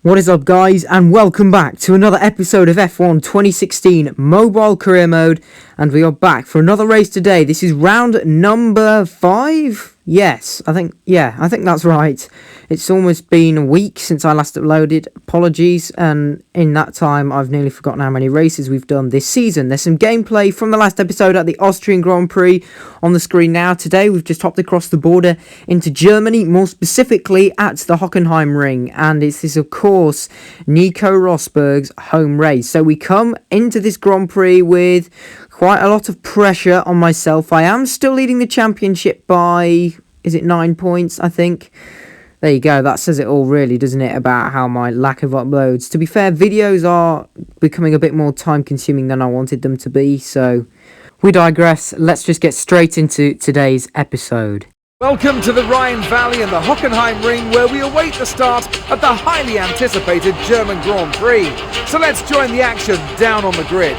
What is up, guys, and welcome back to another episode of F1 2016 Mobile Career Mode, and we are back for another race today. This is round number 5? Yes, I think that's right. It's almost been a week since I last uploaded. Apologies, and in that time I've nearly forgotten how many races we've done this season. There's some gameplay from the last episode at the Austrian Grand Prix on the screen now. Today we've just hopped across the border into Germany, more specifically at the Hockenheim Ring, and this is of course Nico Rosberg's home race. So we come into this Grand Prix with quite a lot of pressure on myself. I am still leading the championship by, is it 9 points, I think? There you go, that says it all really, doesn't it, about how my lack of uploads. To be fair, videos are becoming a bit more time consuming than I wanted them to be, so we digress. Let's just get straight into today's episode. Welcome to the Rhine Valley and the Hockenheim Ring, where we await the start of the highly anticipated German Grand Prix. So let's join the action down on the grid.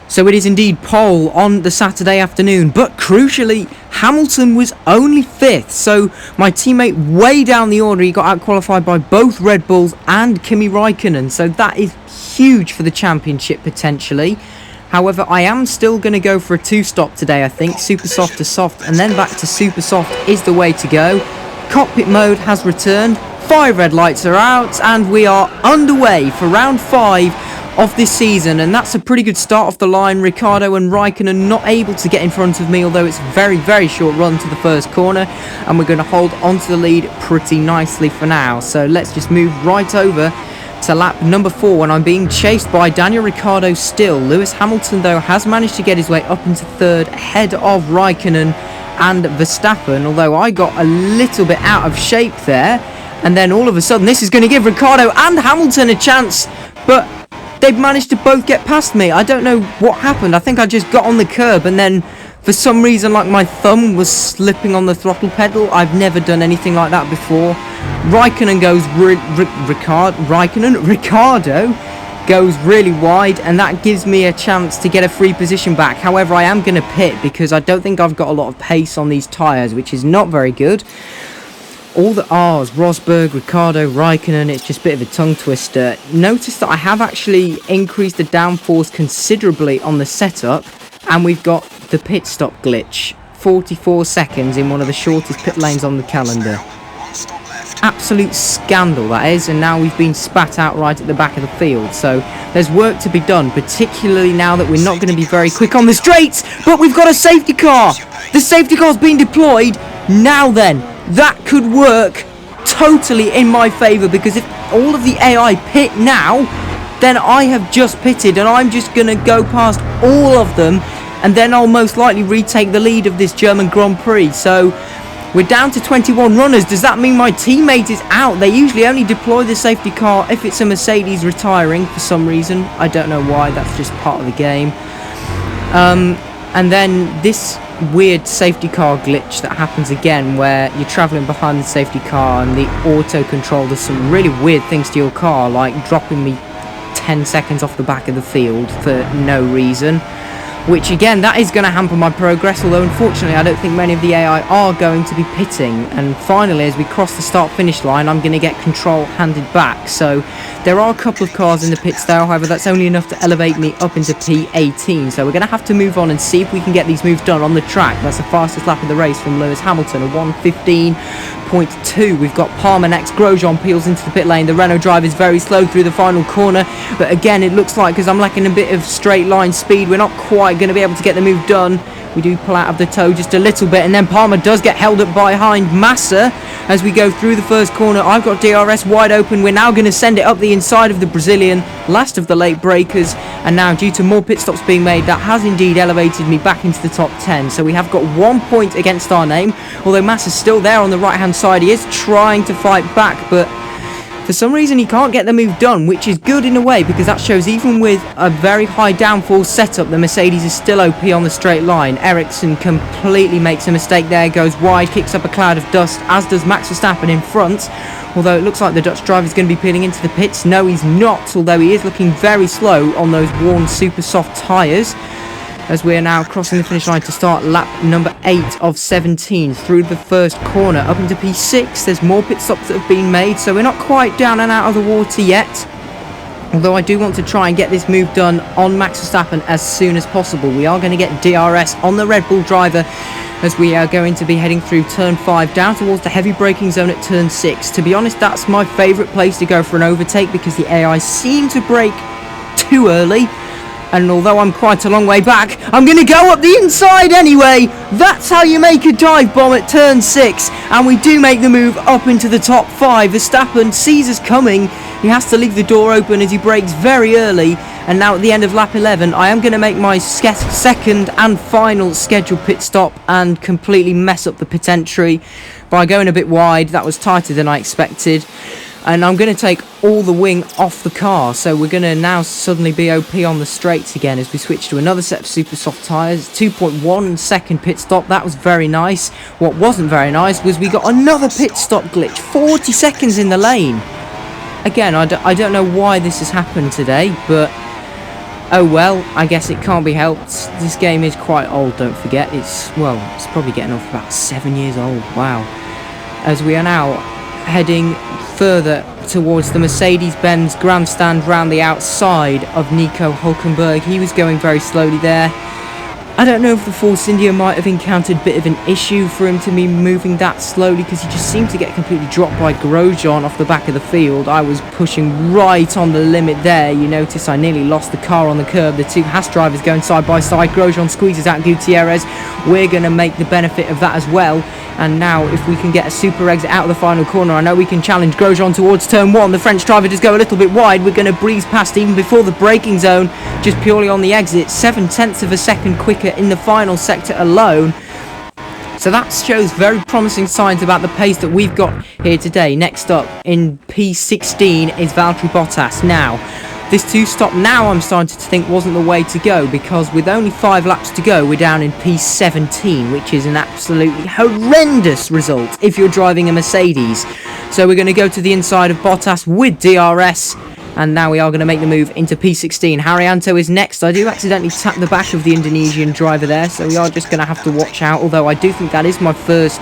So it is indeed pole on the Saturday afternoon, but crucially, Hamilton was only 5th, so my teammate way down the order, he got out-qualified by both Red Bulls and Kimi Raikkonen, so that is huge for the championship potentially. However, I am still going to go for a 2-stop today, I think, super soft to soft, and then back to super soft is the way to go. Cockpit mode has returned, 5 red lights are out, and we are underway for round 5 of this season, and that's a pretty good start off the line. Ricciardo and Raikkonen not able to get in front of me, although it's a very short run to the first corner, and we're going to hold onto the lead pretty nicely for now. So let's just move right over to lap number 4 when I'm being chased by Daniel Ricciardo still. Lewis Hamilton though has managed to get his way up into 3rd ahead of Raikkonen and Verstappen, although I got a little bit out of shape there, and then all of a sudden this is going to give Ricciardo and Hamilton a chance, but they've managed to both get past me. I don't know what happened. I think I just got on the curb and then for some reason like my thumb was slipping on the throttle pedal. I've never done anything like that before. Raikkonen goes Ricciardo goes really wide, and that gives me a chance to get a free position back. However, I am going to pit because I don't think I've got a lot of pace on these tyres, which is not very good. All the R's, Rosberg, Ricciardo, Raikkonen, it's just a bit of a tongue twister. Notice that I have actually increased the downforce considerably on the setup, and we've got the pit stop glitch. 44 seconds in one of the shortest pit lanes on the calendar. Absolute scandal that is, and now we've been spat out right at the back of the field. So there's work to be done, particularly now that we're not going to be very quick on the straights, but we've got a safety car. The safety car's been deployed. Now then, that could work totally in my favour, because if all of the AI pit now, then I have just pitted and I'm just going to go past all of them, and then I'll most likely retake the lead of this German Grand Prix. So we're down to 21 runners. Does that mean my teammate is out? They usually only deploy the safety car if it's a Mercedes retiring for some reason. I don't know why, that's just part of the game. And then this weird safety car glitch that happens again, where you're travelling behind the safety car and the auto control does some really weird things to your car, like dropping me 10 seconds off the back of the field for no reason, which again, that is going to hamper my progress, although unfortunately I don't think many of the AI are going to be pitting. And finally, as we cross the start finish line, I'm going to get control handed back. So there are a couple of cars in the pits there, however that's only enough to elevate me up into P18, so we're going to have to move on and see if we can get these moves done on the track. That's the fastest lap of the race from Lewis Hamilton, a 1:15.2. We've got Palmer next. Grosjean peels into the pit lane. The Renault driver is very slow through the final corner, but again it looks like, because I'm lacking a bit of straight line speed, we're not quite going to be able to get the move done. We do pull out of the toe just a little bit, and then Palmer does get held up behind Massa as we go through the first corner. I've got DRS wide open. We're now going to send it up the inside of the Brazilian, last of the late breakers, and now due to more pit stops being made, that has indeed elevated me back into the top 10. So we have got 1 point against our name, although Massa's still there on the right hand side. He is trying to fight back, but for some reason he can't get the move done, which is good in a way, because that shows even with a very high downforce setup, the Mercedes is still OP on the straight line. Ericsson completely makes a mistake there, goes wide, kicks up a cloud of dust, as does Max Verstappen in front. Although it looks like the Dutch driver is going to be peeling into the pits. No, he's not, although he is looking very slow on those worn super soft tyres, as we are now crossing the finish line to start lap number 8 of 17 through the first corner up into P6. There's more pit stops that have been made, so we're not quite down and out of the water yet. Although I do want to try and get this move done on Max Verstappen as soon as possible. We are going to get DRS on the Red Bull driver as we are going to be heading through turn 5 down towards the heavy braking zone at turn 6. To be honest, that's my favourite place to go for an overtake because the AI seem to brake too early. And although I'm quite a long way back, I'm going to go up the inside anyway. That's how you make a dive bomb at turn 6. And we do make the move up into the top 5. Verstappen sees us coming. He has to leave the door open as he brakes very early. And now at the end of lap 11, I am going to make my second and final scheduled pit stop and completely mess up the pit entry by going a bit wide. That was tighter than I expected. And I'm going to take all the wing off the car, so we're going to now suddenly be OP on the straights again as we switch to another set of super soft tyres. 2.1 second pit stop, that was very nice. What wasn't very nice was we got another pit stop glitch, 40 seconds in the lane. Again, I don't know why this has happened today, but oh well, I guess it can't be helped. This game is quite old, don't forget. It's probably getting off about 7 years old, wow. As we are now heading further towards the Mercedes-Benz grandstand round the outside of Nico Hulkenberg. He was going very slowly there. I don't know if the Force India might have encountered a bit of an issue for him to be moving that slowly, because he just seemed to get completely dropped by Grosjean off the back of the field. I was pushing right on the limit there. You notice I nearly lost the car on the curb. The two Haas drivers going side by side. Grosjean squeezes out Gutierrez. We're going to make the benefit of that as well. And now if we can get a super exit out of the final corner, I know we can challenge Grosjean towards turn 1. The French driver does go a little bit wide. We're going to breeze past even before the braking zone, just purely on the exit. 7/10 of a second quicker in the final sector alone. So that shows very promising signs about the pace that we've got here today. Next up in P16 is Valtteri Bottas. Now, this two-stop now I'm starting to think wasn't the way to go, because with only 5 laps to go, we're down in P17, which is an absolutely horrendous result if you're driving a Mercedes. So we're going to go to the inside of Bottas with DRS, and now we are going to make the move into P16. Haryanto is next. I do accidentally tap the back of the Indonesian driver there, so we are just going to have to watch out, although I do think that is my first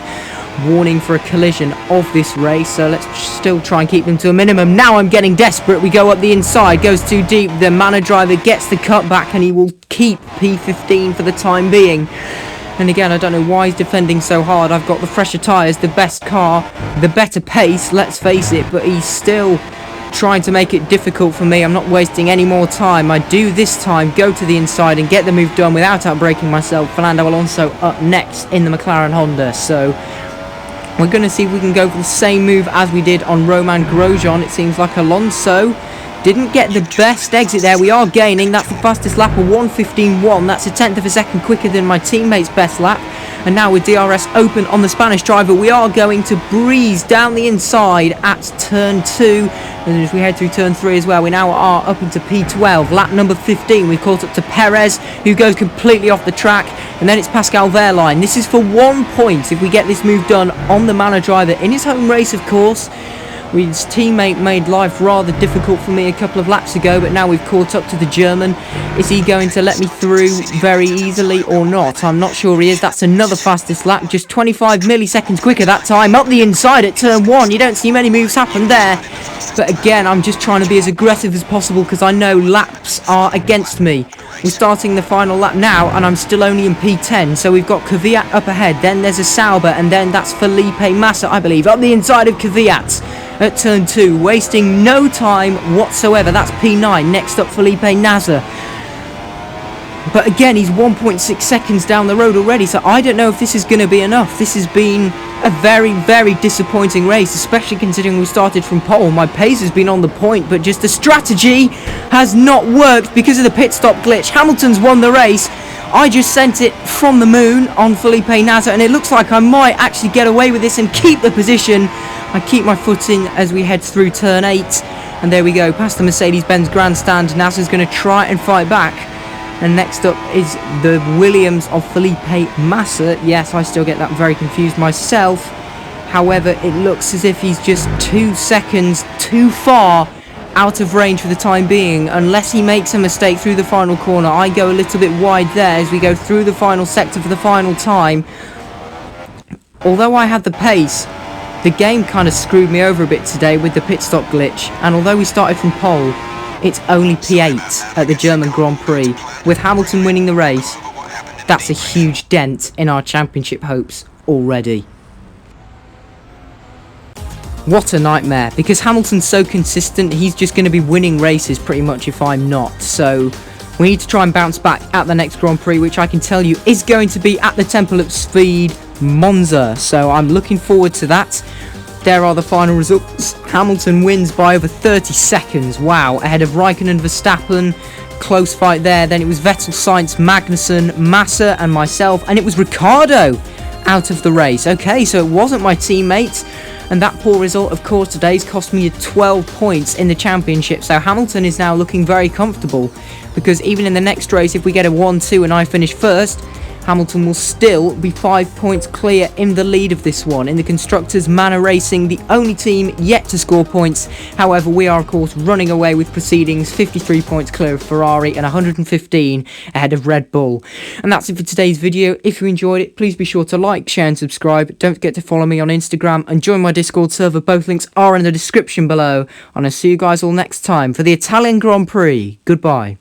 warning for a collision of this race, so let's still try and keep them to a minimum. Now I'm getting desperate. We go up the inside, goes too deep. The Manor driver gets the cutback, and he will keep P15 for the time being. And again, I don't know why he's defending so hard. I've got the fresher tyres, the best car, the better pace, let's face it, but he's still trying to make it difficult for me. I'm not wasting any more time. I do this time go to the inside and get the move done without outbraking myself. Fernando Alonso up next in the McLaren Honda, so we're going to see if we can go for the same move as we did on Romain Grosjean. It seems like Alonso didn't get the best exit there. We are gaining. That's the fastest lap of 1:15.1. That's 1/10 of a second quicker than my teammate's best lap. And now with DRS open on the Spanish driver, we are going to breeze down the inside at turn 2. And as we head through turn 3 as well, we now are up into P12. Lap number 15, we've caught up to Perez, who goes completely off the track. And then it's Pascal Wehrlein. This is for 1 point if we get this move done on the Manor driver in his home race, of course. His teammate made life rather difficult for me a couple of laps ago, but now we've caught up to the German. Is he going to let me through very easily or not? I'm not sure he is. That's another fastest lap, just 25 milliseconds quicker that time. Up the inside at turn 1. You don't see many moves happen there. But again, I'm just trying to be as aggressive as possible because I know laps are against me. We're starting the final lap now, and I'm still only in P10. So we've got Kvyat up ahead. Then there's a Sauber, and then that's Felipe Massa, I believe, up the inside of Kvyat at turn 2, wasting no time whatsoever. That's P9. Next up, Felipe Nasr. But again, he's 1.6 seconds down the road already, so I don't know if this is going to be enough. This has been a very, very disappointing race, especially considering we started from pole. My pace has been on the point, but just the strategy has not worked because of the pit stop glitch. Hamilton's won the race. I just sent it from the moon on Felipe Nasr, and it looks like I might actually get away with this and keep the position. I keep my foot in as we head through turn 8, and there we go, past the Mercedes-Benz grandstand. Nasr's going to try and fight back. And next up is the Williams of Felipe Massa. Yes, I still get that very confused myself. However, it looks as if he's just 2 seconds too far out of range for the time being, unless he makes a mistake through the final corner. I go a little bit wide there as we go through the final sector for the final time. Although I had the pace, the game kind of screwed me over a bit today with the pit stop glitch, and although we started from pole, it's only P8 at the German Grand Prix. With Hamilton winning the race, that's a huge dent in our championship hopes already. What a nightmare, because Hamilton's so consistent, he's just going to be winning races pretty much if I'm not. So we need to try and bounce back at the next Grand Prix, which I can tell you is going to be at the Temple of Speed, Monza. So I'm looking forward to that. There are the final results. Hamilton wins by over 30 seconds. Wow, ahead of Raikkonen and Verstappen. Close fight there. Then it was Vettel, Sainz, Magnussen, Massa and myself. And it was Ricciardo out of the race. Okay, so it wasn't my teammates. And that poor result, of course, today's cost me 12 points in the championship. So Hamilton is now looking very comfortable, because even in the next race, if we get a 1-2 and I finish first, Hamilton will still be 5 points clear in the lead of this one. In the Constructors, Manor Racing, the only team yet to score points. However, we are, of course, running away with proceedings, 53 points clear of Ferrari and 115 ahead of Red Bull. And that's it for today's video. If you enjoyed it, please be sure to like, share and subscribe. Don't forget to follow me on Instagram and join my Discord server. Both links are in the description below. And I'll see you guys all next time for the Italian Grand Prix. Goodbye.